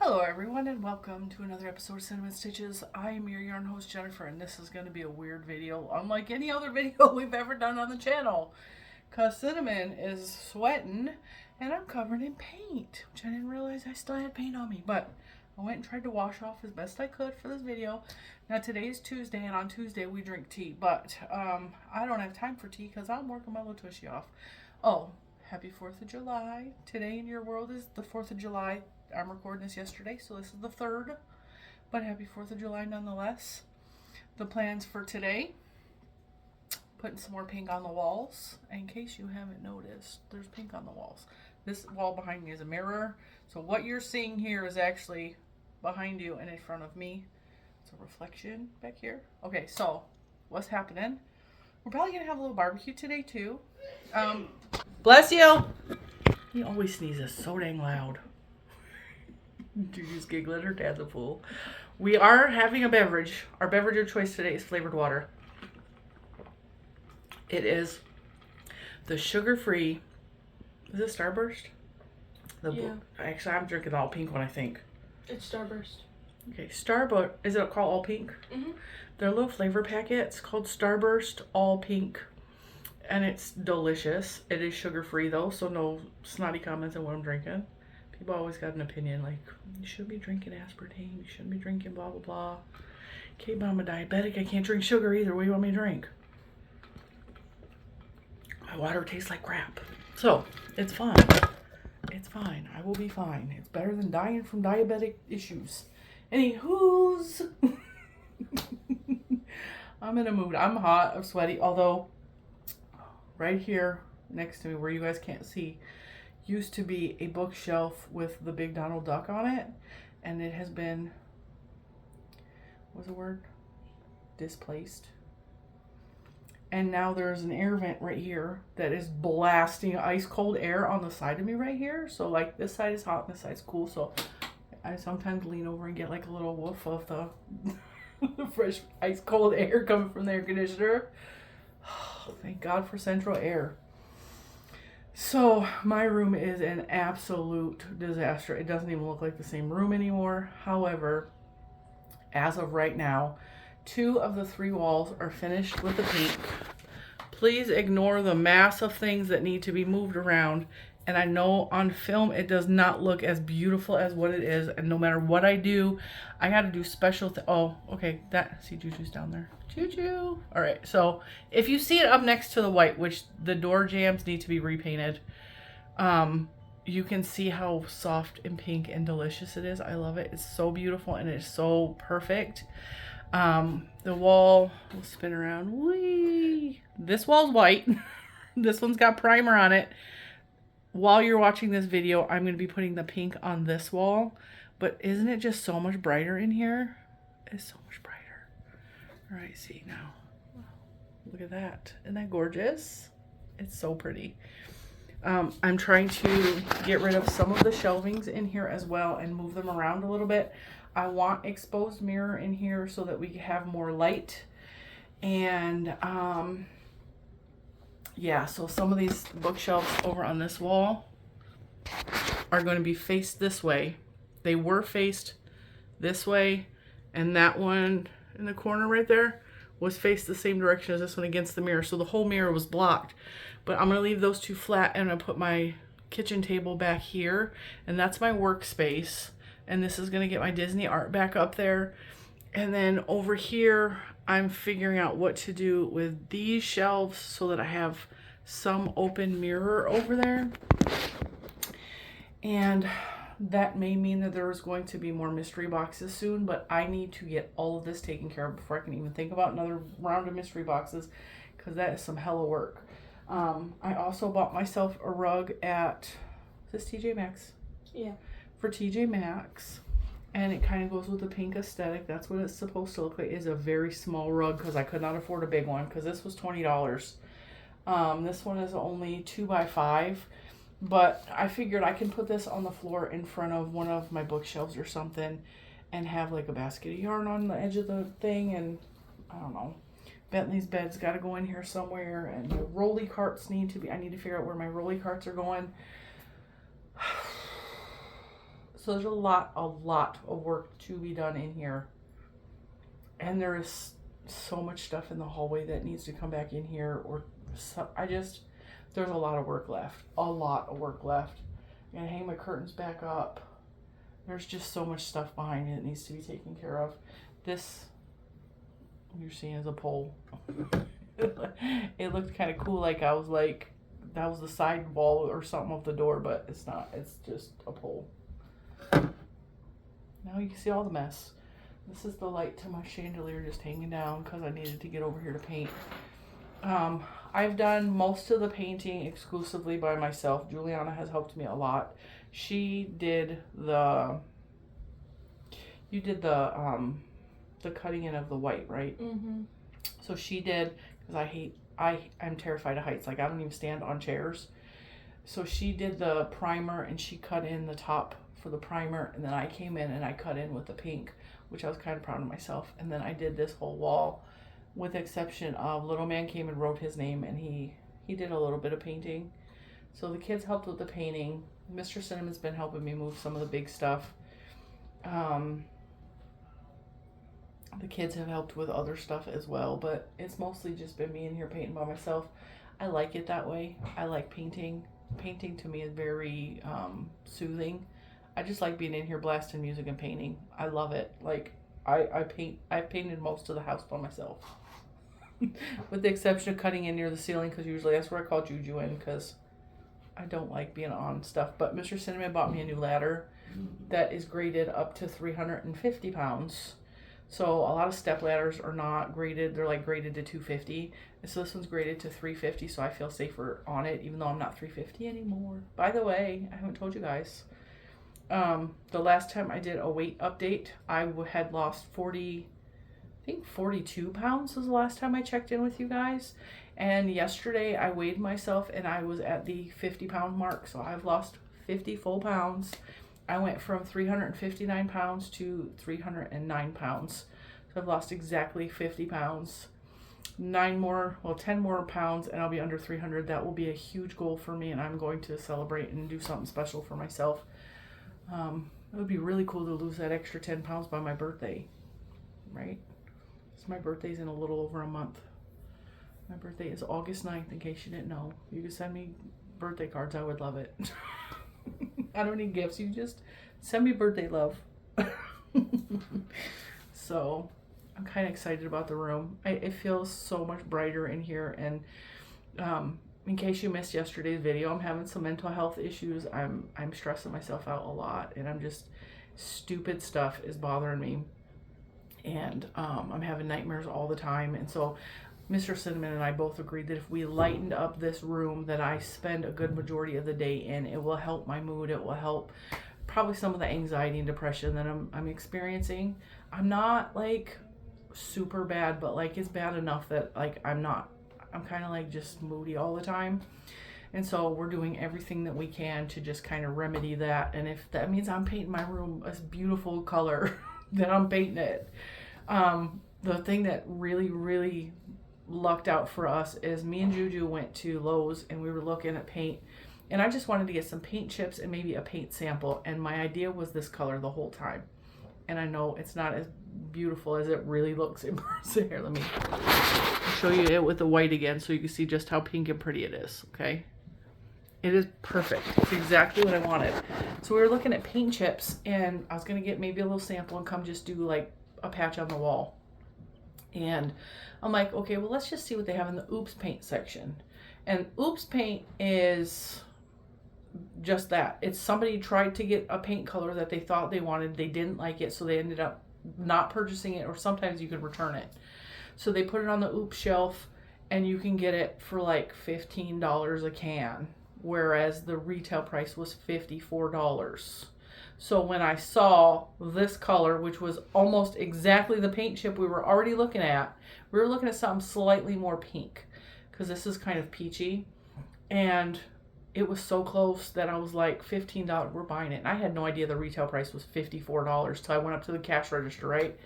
Hello everyone and welcome to another episode of Cinnamon Stitches. I am your yarn host Jennifer and this is going to be a weird video unlike any other video we've ever done on the channel. Cause Cinnamon is sweating and I'm covered in paint, which I didn't realize I still had paint on me. But I went and tried to wash off as best I could for this video. Now today's Tuesday and on Tuesday we drink tea. But I don't have time for tea because I'm working my little tushy off. Oh, happy 4th of July. Today in your world is the 4th of July. I'm recording this yesterday, so this is the 3rd, but happy 4th of July nonetheless. The plans for today, putting some more pink on the walls. In case you haven't noticed, there's pink on the walls. This wall behind me is a mirror, so what you're seeing here is actually behind you and in front of me. It's a reflection back here. Okay, so what's happening? We're probably going to have a little barbecue today too. Bless you! He always sneezes so dang loud. Juju's giggling, her dad's a fool. We are having a beverage. Our beverage of choice today is flavored water. It is the sugar-free, is it Starburst? Yeah. Actually, I'm drinking the all pink one, I think. It's Starburst. Okay, Starburst, is it called all pink? Mm-hmm. They're little flavor packets called Starburst all pink. And it's delicious. It is sugar-free though, so no snotty comments on what I'm drinking. People always got an opinion like, you shouldn't be drinking aspartame, you shouldn't be drinking blah, blah, blah. Okay, but I'm a diabetic, I can't drink sugar either. What do you want me to drink? My water tastes like crap. So, it's fine. It's fine. I will be fine. It's better than dying from diabetic issues. Anywho's, I'm in a mood. I'm hot, I'm sweaty, although right here next to me where you guys can't see, used to be a bookshelf with the big Donald Duck on it, and it has been, what's the word? Displaced. And now there's an air vent right here that is blasting ice cold air on the side of me right here. So like this side is hot and this side's cool. So I sometimes lean over and get like a little whiff of the fresh ice cold air coming from the air conditioner. Oh, thank God for central air. So my room is an absolute disaster. It doesn't even look like the same room anymore. However, as of right now, 2 of the 3 walls are finished with the pink. Please ignore the mass of things that need to be moved around. And I know on film it does not look as beautiful as what it is. And no matter what I do, I got to do special oh, okay. See, Juju's down there. Juju. All right. So if you see it up next to the white, which the door jambs need to be repainted, you can see how soft and pink and delicious it is. I love it. It's so beautiful and it's so perfect. The wall will spin around. Whee! This wall's white. This one's got primer on it. While you're watching this video, I'm going to be putting the pink on this wall. But isn't it just so much brighter in here? It's so much brighter. All right, see now. Look at that. Isn't that gorgeous? It's so pretty. I'm trying to get rid of some of the shelvings in here as well and move them around a little bit. I want exposed mirror in here so that we have more light. And yeah, so some of these bookshelves over on this wall are going to be faced this way. They were faced this way, and that one in the corner right there was faced the same direction as this one against the mirror. So the whole mirror was blocked. But I'm going to leave those 2 flat, and I'm going to put my kitchen table back here, and that's my workspace. And this is going to get my Disney art back up there. And then over here, I'm figuring out what to do with these shelves so that I have some open mirror over there. And that may mean that there is going to be more mystery boxes soon, but I need to get all of this taken care of before I can even think about another round of mystery boxes, because that is some hella work. I also bought myself a rug at, is this TJ Maxx? Yeah. For TJ Maxx, and it kind of goes with the pink aesthetic. That's what it's supposed to look like. It's a very small rug because I could not afford a big one because this was $20. This one is only 2x5, but I figured I can put this on the floor in front of one of my bookshelves or something and have like a basket of yarn on the edge of the thing. And I don't know, Bentley's bed's got to go in here somewhere, and the rolly carts need to be, I need to figure out where my rolly carts are going. So there's a lot of work to be done in here. And there is so much stuff in the hallway that needs to come back in here. There's a lot of work left. A lot of work left. I'm gonna hang my curtains back up. There's just so much stuff behind me that needs to be taken care of. This, you're seeing, is a pole. It looked kind of cool, like I was like, that was the side wall or something of the door, but it's not. It's just a pole. Now you can see all the mess. This is the light to my chandelier just hanging down because I needed to get over here to paint. I've done most of the painting exclusively by myself. Juliana has helped me a lot. She did the cutting in of the white, right? Mm-hmm. So she did, because I'm terrified of heights. Like, I don't even stand on chairs. So she did the primer and she cut in the top for the primer, and then I came in and I cut in with the pink, which I was kind of proud of myself. And then I did this whole wall, with the exception of little man came and wrote his name, and he did a little bit of painting. So the kids helped with the painting. Mr. Cinnamon's been helping me move some of the big stuff. The kids have helped with other stuff as well, but it's mostly just been me in here painting by myself. I like it that way. I like painting. Painting to me is very soothing. I just like being in here blasting music and painting. I love it. Like, I've painted most of the house by myself. With the exception of cutting in near the ceiling, because usually that's where I call Juju in, because I don't like being on stuff. But Mr. Cinnamon bought me a new ladder that is graded up to 350 pounds. So a lot of step ladders are not graded. They're like graded to 250. And so this one's graded to 350, so I feel safer on it, even though I'm not 350 anymore. By the way, I haven't told you guys. The last time I did a weight update, I had lost 42 pounds was the last time I checked in with you guys. And yesterday I weighed myself and I was at the 50-pound mark. So I've lost 50 full pounds. I went from 359 pounds to 309 pounds. So I've lost exactly 50 pounds. 10 more pounds and I'll be under 300. That will be a huge goal for me, and I'm going to celebrate and do something special for myself. It would be really cool to lose that extra 10 pounds by my birthday, right? So my birthday's in a little over a month. My birthday is August 9th, in case you didn't know. You could send me birthday cards. I would love it. I don't need gifts. You just send me birthday love. So I'm kind of excited about the room. It feels so much brighter in here. And in case you missed yesterday's video, I'm having some mental health issues. I'm stressing myself out a lot, and I'm just, stupid stuff is bothering me. And I'm having nightmares all the time. And so Mr. Cinnamon and I both agreed that if we lightened up this room that I spend a good majority of the day in, it will help my mood. It will help probably some of the anxiety and depression that I'm experiencing. I'm not like super bad, but like it's bad enough that like I'm kind of like just moody all the time. And so we're doing everything that we can to just kind of remedy that. And if that means I'm painting my room a beautiful color, then I'm painting it. The thing that really, really lucked out for us is me and Juju went to Lowe's and we were looking at paint. And I just wanted to get some paint chips and maybe a paint sample. And my idea was this color the whole time. And I know it's not as beautiful as it really looks in person. Here, let me show you it with the white again so you can see just how pink and pretty it is, okay? It is perfect. It's exactly what I wanted. So we were looking at paint chips, and I was going to get maybe a little sample and come just do like a patch on the wall. And I'm like, okay, well, let's just see what they have in the Oops Paint section. And Oops Paint is just that. It's somebody tried to get a paint color that they thought they wanted. They didn't like it, so they ended up not purchasing it, or sometimes you could return it. So they put it on the Oops shelf, and you can get it for like $15 a can, whereas the retail price was $54. So when I saw this color, which was almost exactly the paint chip we were already looking at, we were looking at something slightly more pink, because this is kind of peachy, and it was so close that I was like, $15, we're buying it. And I had no idea the retail price was $54 till I went up to the cash register, right?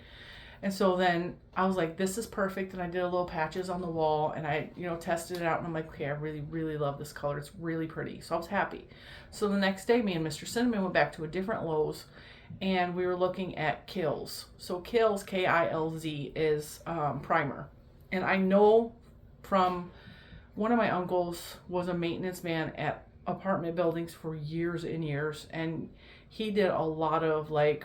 And so then I was like, this is perfect. And I did a little patches on the wall and I, tested it out. And I'm like, okay, I really, really love this color. It's really pretty. So I was happy. So the next day, me and Mr. Cinnamon went back to a different Lowe's and we were looking at Kilz. So Kilz, Kilz, is primer. And I know from one of my uncles was a maintenance man at apartment buildings for years and years. And he did a lot of like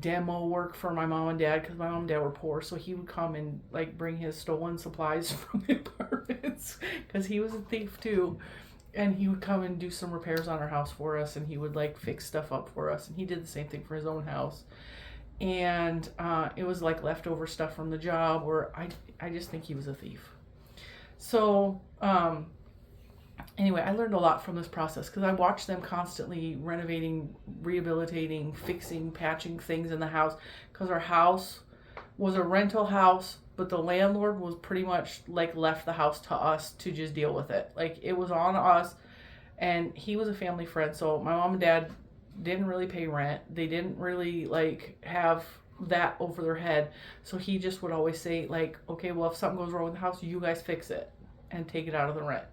demo work for my mom and dad because my mom and dad were poor, so he would come and like bring his stolen supplies from the apartments because he was a thief too, and he would come and do some repairs on our house for us, and he would like fix stuff up for us, and he did the same thing for his own house. And it was like leftover stuff from the job, or I just think he was a thief. So anyway, I learned a lot from this process because I watched them constantly renovating, rehabilitating, fixing, patching things in the house because our house was a rental house, but the landlord was pretty much like left the house to us to just deal with it. Like it was on us, and he was a family friend. So my mom and dad didn't really pay rent. They didn't really like have that over their head. So he just would always say like, okay, well, if something goes wrong with the house, you guys fix it and take it out of the rent.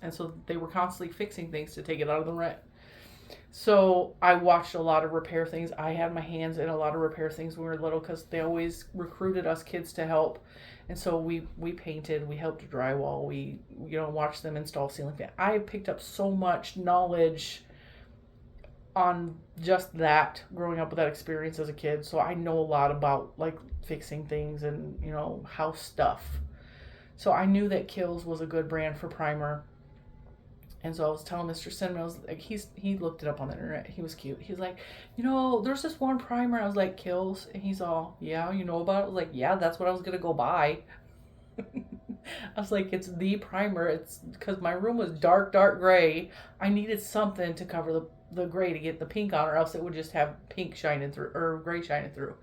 And so they were constantly fixing things to take it out of the rent. So I watched a lot of repair things. I had my hands in a lot of repair things when we were little because they always recruited us kids to help. And so we painted, we helped drywall, we watched them install ceiling fan. I picked up so much knowledge on just that growing up with that experience as a kid. So I know a lot about like fixing things and house stuff. So I knew that Kilz was a good brand for primer. And so I was telling Mr. Cinnamon, I was like, he looked it up on the internet. He was cute. He's like, there's this one primer. I was like, Kilz. And he's all, yeah, you know about it? I was like, yeah, that's what I was going to go buy. I was like, it's the primer. It's because my room was dark, dark gray. I needed something to cover the gray to get the pink on, or else it would just have pink shining through, or gray shining through.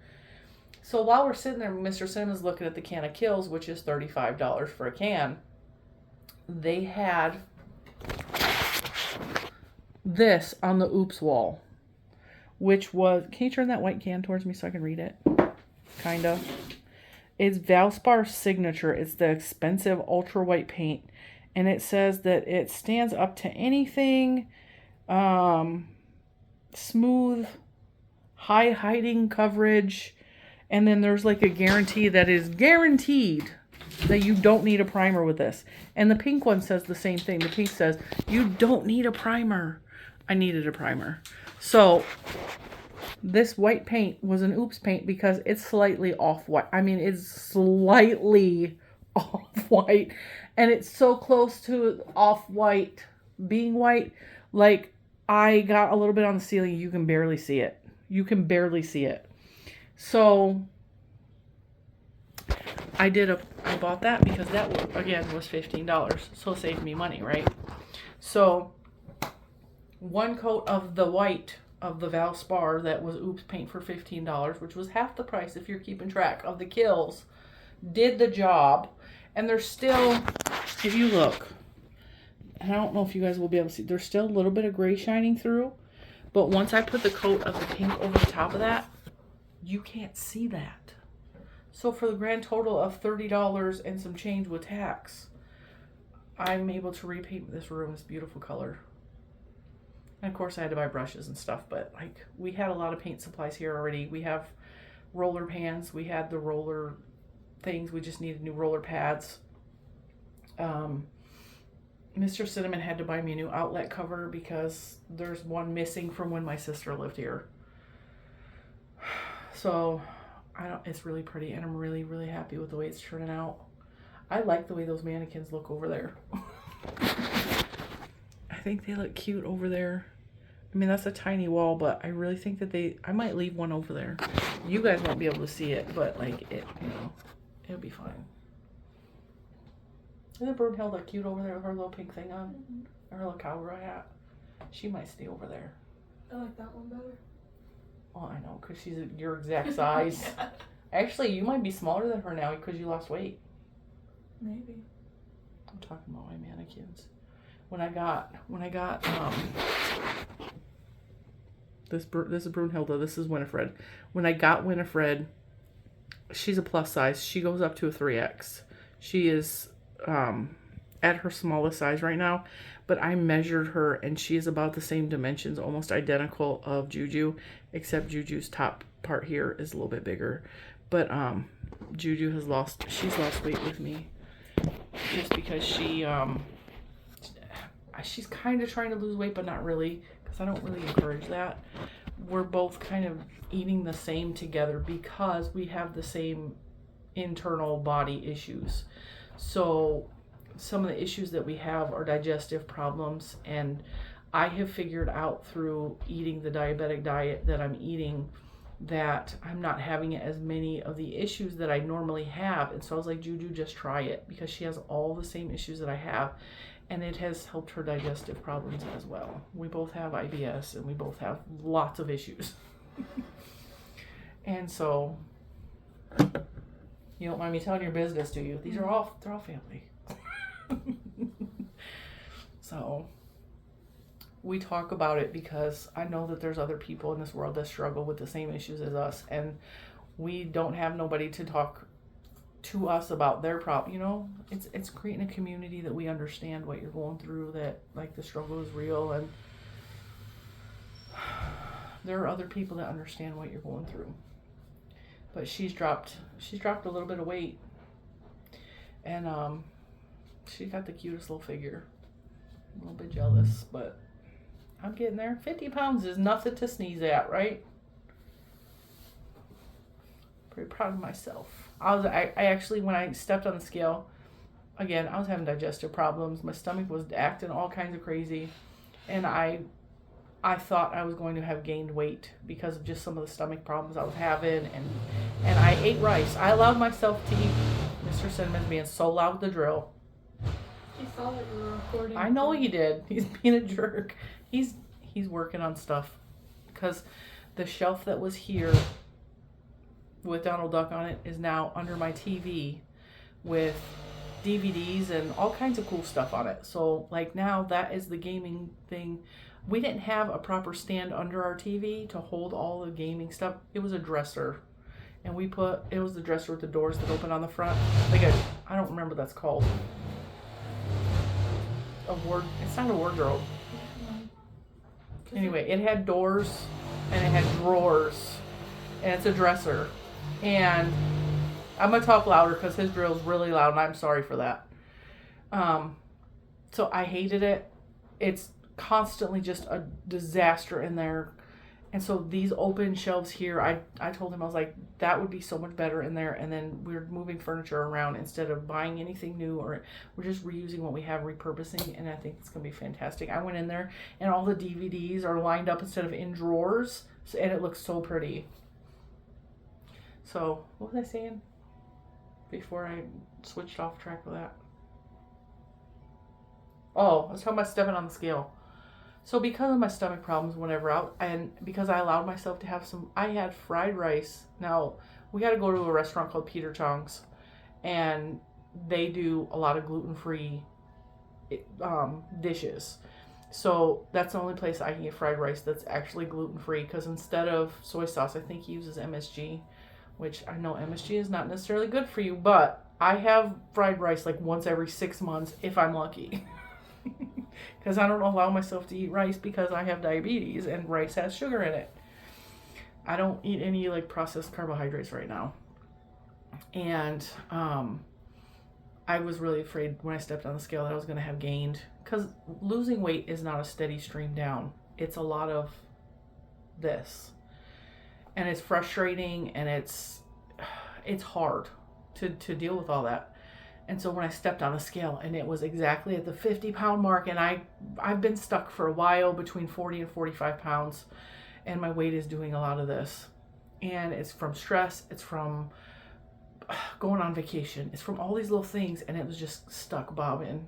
So while we're sitting there, Mr. Cinnamon's looking at the can of Kilz, which is $35 for a can. They had this on the oops wall, which was, can you turn that white can towards me so I can read it? Kind of. It's Valspar Signature. It's the expensive ultra white paint, and it says that it stands up to anything, smooth, high hiding coverage, and then there's like a guarantee that is guaranteed that you don't need a primer with this. And the pink one says the same thing. The pink says, you don't need a primer. I needed a primer. So this white paint was an oops paint because it's slightly off-white. I mean, it's slightly off-white. And it's so close to off-white being white. Like, I got a little bit on the ceiling. You can barely see it. You can barely see it. So I bought that because that, again, was $15. So it saved me money, right? So one coat of the white of the Valspar that was oops paint for $15, which was half the price if you're keeping track of the Kilz, did the job. And there's still, if you look, and I don't know if you guys will be able to see, there's still a little bit of gray shining through. But once I put the coat of the pink over the top of that, you can't see that. So for the grand total of $30 and some change with tax, I'm able to repaint this room this beautiful color. And of course I had to buy brushes and stuff, but like we had a lot of paint supplies here already. We have roller pans. We had the roller things. We just needed new roller pads. Mr. Cinnamon had to buy me a new outlet cover because there's one missing from when my sister lived here. So it's really pretty, and I'm really, really happy with the way it's turning out. I like the way those mannequins look over there. I think they look cute over there. I mean, that's a tiny wall, but I really think that I might leave one over there. You guys won't be able to see it, but like it'll be fine. Isn't Brunhilde cute over there with her little pink thing on? Her little cowboy hat? She might stay over there. I like that one better. Oh, I know, because she's your exact size. Yeah. Actually, you might be smaller than her now because you lost weight. Maybe. I'm talking about my mannequins. When I got this is Brunhilde, this is Winifred. When I got Winifred, she's a plus size. She goes up to a 3X. She is at her smallest size right now, but I measured her and she is about the same dimensions, almost identical of Juju, except Juju's top part here is a little bit bigger. But Juju she's lost weight with me just because she's kind of trying to lose weight, but not really, because I don't really encourage that. We're both kind of eating the same together because we have the same internal body issues. So some of the issues that we have are digestive problems, and I have figured out through eating the diabetic diet that I'm eating that I'm not having as many of the issues that I normally have. And so I was like, Juju, just try it, because she has all the same issues that I have, and it has helped her digestive problems as well. We both have IBS and we both have lots of issues. And so you don't mind me telling your business, do you? They're all family. So we talk about it because I know that there's other people in this world that struggle with the same issues as us, and we don't have nobody to talk to us about their problem. You know, it's creating a community that we understand what you're going through, that like the struggle is real, and there are other people that understand what you're going through. But she's dropped a little bit of weight, and she got the cutest little figure. A little bit jealous, but I'm getting there. 50 pounds is nothing to sneeze at, right? Pretty proud of myself. I actually, when I stepped on the scale, again, I was having digestive problems. My stomach was acting all kinds of crazy, and I thought I was going to have gained weight because of just some of the stomach problems I was having, and I ate rice. I allowed myself to eat. Mr. Cinnamon's being so loud with the drill. He saw that you were recording. I know he did. He's being a jerk. He's working on stuff, because the shelf that was here with Donald Duck on it is now under my TV with DVDs and all kinds of cool stuff on it. So like now that is the gaming thing. We didn't have a proper stand under our TV to hold all the gaming stuff. It was a dresser, and it was the dresser with the doors that open on the front. Like I don't remember what that's called. It's not a wardrobe. Anyway, it had doors and it had drawers, and it's a dresser. And I'm gonna talk louder because his drill's really loud, and I'm sorry for that. So I hated it. It's constantly just a disaster in there. And so these open shelves here, I told him, I was like, that would be so much better in there. And then we're moving furniture around instead of buying anything new, or we're just reusing what we have, repurposing. And I think it's going to be fantastic. I went in there and all the DVDs are lined up instead of in drawers. And it looks so pretty. So what was I saying before I switched off track with that? Oh, I was talking about stepping on the scale. So because of my stomach problems, and because I allowed myself to have I had fried rice. Now, we got to go to a restaurant called Peter Chong's, and they do a lot of gluten-free dishes. So that's the only place I can get fried rice that's actually gluten-free, because instead of soy sauce, I think he uses MSG, which I know MSG is not necessarily good for you, but I have fried rice like once every 6 months if I'm lucky. Because I don't allow myself to eat rice because I have diabetes and rice has sugar in it. I don't eat any like processed carbohydrates right now. And I was really afraid when I stepped on the scale that I was going to have gained, because losing weight is not a steady stream down. It's a lot of this. And it's frustrating, and it's hard to deal with all that. And so when I stepped on the scale and it was exactly at the 50-pound mark, and I've been stuck for a while between 40 and 45 pounds, and my weight is doing a lot of this. And it's from stress, it's from going on vacation, it's from all these little things, and it was just stuck bobbing.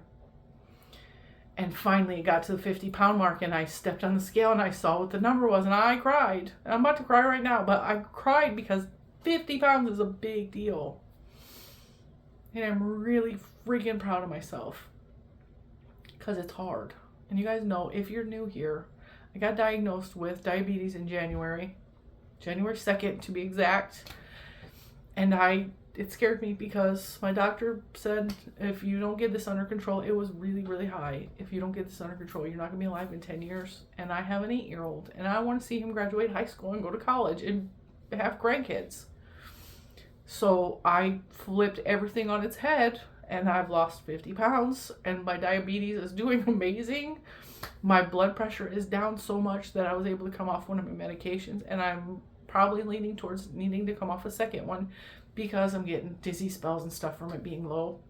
And finally it got to the 50-pound mark, and I stepped on the scale and I saw what the number was, and I cried. And I'm about to cry right now, but I cried because 50 pounds is a big deal. And I'm really freaking proud of myself, because it's hard. And you guys know, if you're new here, I got diagnosed with diabetes in January 2nd to be exact. And it scared me because my doctor said, if you don't get this under control, it was really, really high. If you don't get this under control, you're not going to be alive in 10 years. And I have an 8-year-old, and I want to see him graduate high school and go to college and have grandkids. So I flipped everything on its head, and I've lost 50 pounds, and my diabetes is doing amazing. My blood pressure is down so much that I was able to come off one of my medications, and I'm probably leaning towards needing to come off a second one because I'm getting dizzy spells and stuff from it being low.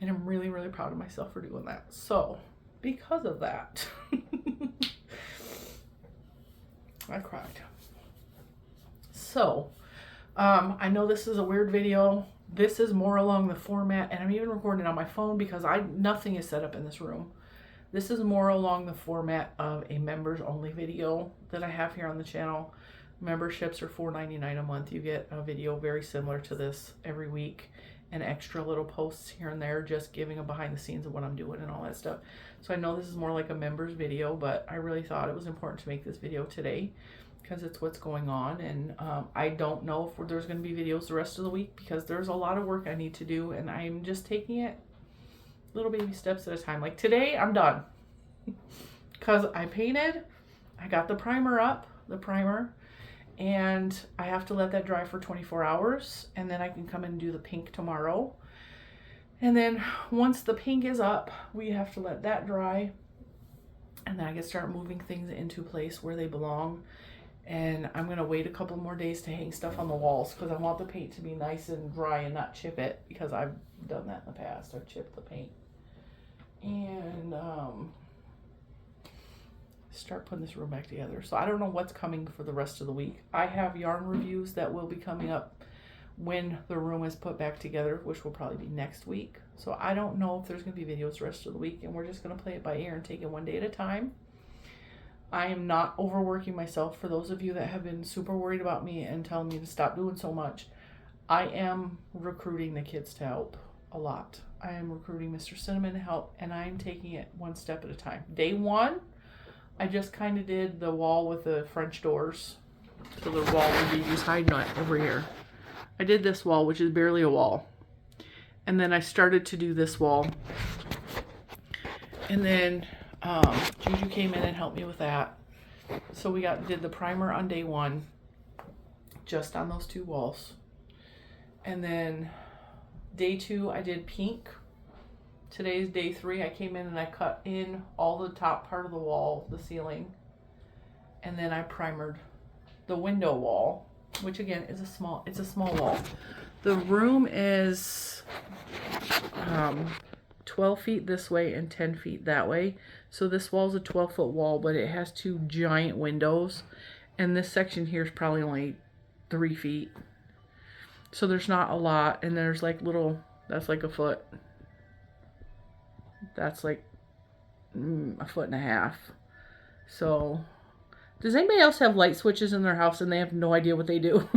And I'm really, really proud of myself for doing that. So, because of that, I cried. So, I know this is a weird video. This is more along the format, and I'm even recording it on my phone because nothing is set up in this room. This is more along the format of a members only video that I have here on the channel. Memberships are $4.99 a month. You get a video very similar to this every week, and extra little posts here and there just giving a behind the scenes of what I'm doing and all that stuff. So I know this is more like a members video, but I really thought it was important to make this video today because it's what's going on. And I don't know if there's going to be videos the rest of the week because there's a lot of work I need to do, and I'm just taking it little baby steps at a time. Like today, I'm done because I painted. I got the primer up, and I have to let that dry for 24 hours, and then I can come in and do the pink tomorrow. And then once the pink is up, we have to let that dry, and then I can start moving things into place where they belong. And I'm gonna wait a couple more days to hang stuff on the walls because I want the paint to be nice and dry and not chip it, because I've done that in the past. I've chipped the paint. And start putting this room back together. So I don't know what's coming for the rest of the week. I have yarn reviews that will be coming up when the room is put back together, which will probably be next week. So I don't know if there's going to be videos the rest of the week, and we're just going to play it by ear and take it one day at a time. I am not overworking myself. For those of you that have been super worried about me and telling me to stop doing so much, I am recruiting the kids to help a lot. I am recruiting Mr. Cinnamon to help, and I'm taking it one step at a time. Day one, I just kind of did the wall with the French doors. So the wall would be just hiding it over here. I did this wall, which is barely a wall. And then I started to do this wall. And then Juju came in and helped me with that. So we did the primer on day one, just on those two walls. And then day two, I did pink. Today's day 3. I came in and I cut in all the top part of the wall, the ceiling. And then I primered the window wall, which again is it's a small wall. The room is 12 feet this way and 10 feet that way. So this wall's a 12-foot wall, but it has 2 giant windows. And this section here is probably only 3 feet. So there's not a lot. And there's like that's like a foot. That's like a foot and a half. So, does anybody else have light switches in their house and they have no idea what they do?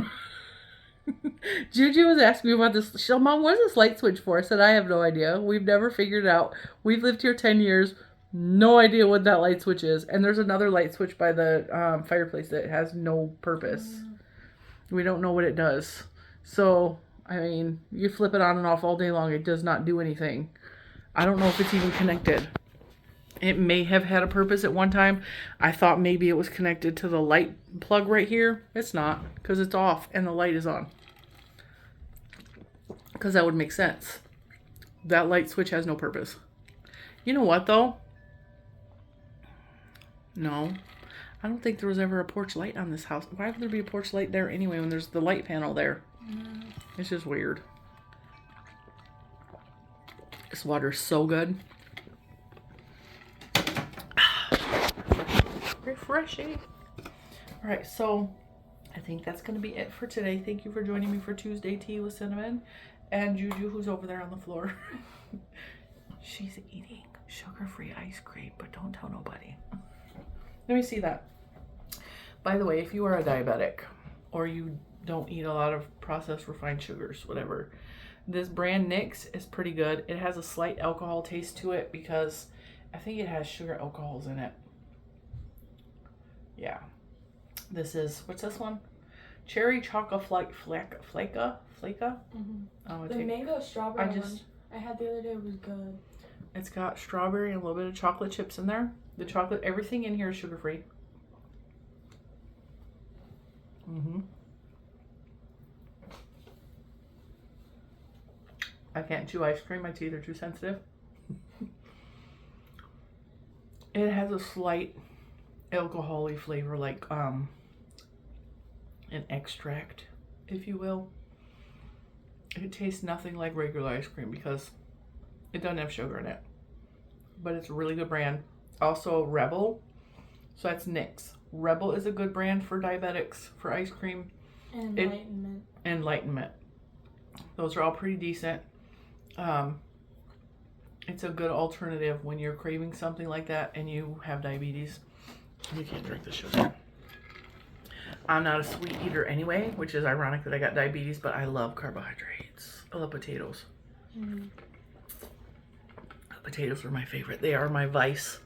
Juju was asking me about this. She said, Mom, what is this light switch for? I said, I have no idea. We've never figured it out. We've lived here 10 years. No idea what that light switch is. And there's another light switch by the fireplace that has no purpose. We don't know what it does. So, I mean, you flip it on and off all day long. It does not do anything. I don't know if it's even connected. It may have had a purpose at one time. I thought maybe it was connected to the light plug right here. It's not, because it's off and the light is on. Because that would make sense. That light switch has no purpose. You know what, though? No. I don't think there was ever a porch light on this house. Why would there be a porch light there anyway when there's the light panel there? It's just weird. This water is so good. Refreshing. All right, so I think that's going to be it for today. Thank you for joining me for Tuesday Tea with Cinnamon. And Juju, who's over there on the floor. She's eating sugar-free ice cream, but don't tell nobody. Let me see that. By the way, if you are a diabetic or you don't eat a lot of processed refined sugars, whatever, this brand NYX is pretty good. It has a slight alcohol taste to it because I think it has sugar alcohols in it. Yeah. This is, what's this one? cherry chocolate flake. Mm-hmm. Oh, The mango strawberry I one I had the other day was good. It's got strawberry and a little bit of chocolate chips in there. The chocolate, everything in here is sugar free. I can't chew ice cream. My teeth are too sensitive. It has a slight alcohol-y flavor, like an extract, if you will. It tastes nothing like regular ice cream because it doesn't have sugar in it. But it's a really good brand. Also Rebel. So that's NYX. Rebel is a good brand for diabetics for ice cream. And Enlightenment. Enlightenment. Those are all pretty decent. It's a good alternative when you're craving something like that and you have diabetes. You can't drink the sugar. I'm not a sweet eater anyway, which is ironic that I got diabetes, but I love carbohydrates. I love potatoes. Mm-hmm. Potatoes are my favorite. They are my vice.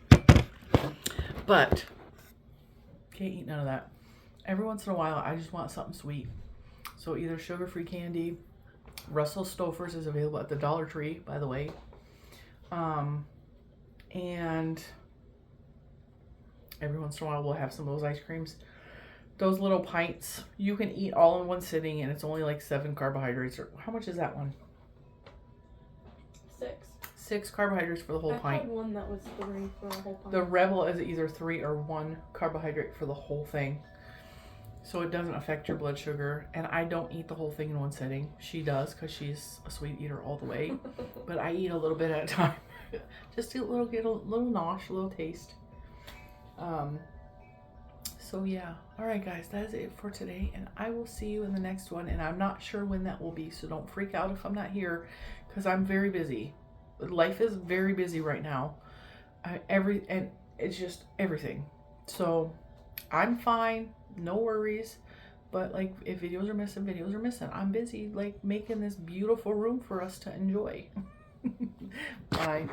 But can't eat none of that. Every once in a while, I just want something sweet. So either sugar-free candy. Russell Stouffer's is available at the Dollar Tree, by the way. And every once in a while, we'll have some of those ice creams. Those little pints, you can eat all in one sitting, and it's only like 7 carbohydrates. Or how much is that one? 6. 6 carbohydrates for the whole pint. I had one that was 3 for a whole pint. The Rebel is either 3 or 1 carbohydrate for the whole thing. So it doesn't affect your blood sugar. And I don't eat the whole thing in one sitting. She does because she's a sweet eater all the way. But I eat a little bit at a time. Just get a little nosh, a little taste. So yeah. Alright guys, that is it for today. And I will see you in the next one. And I'm not sure when that will be. So don't freak out if I'm not here. Because I'm very busy. Life is very busy right now. And it's just everything. So I'm fine. No worries. But like if videos are missing. I'm busy like making this beautiful room for us to enjoy. Bye.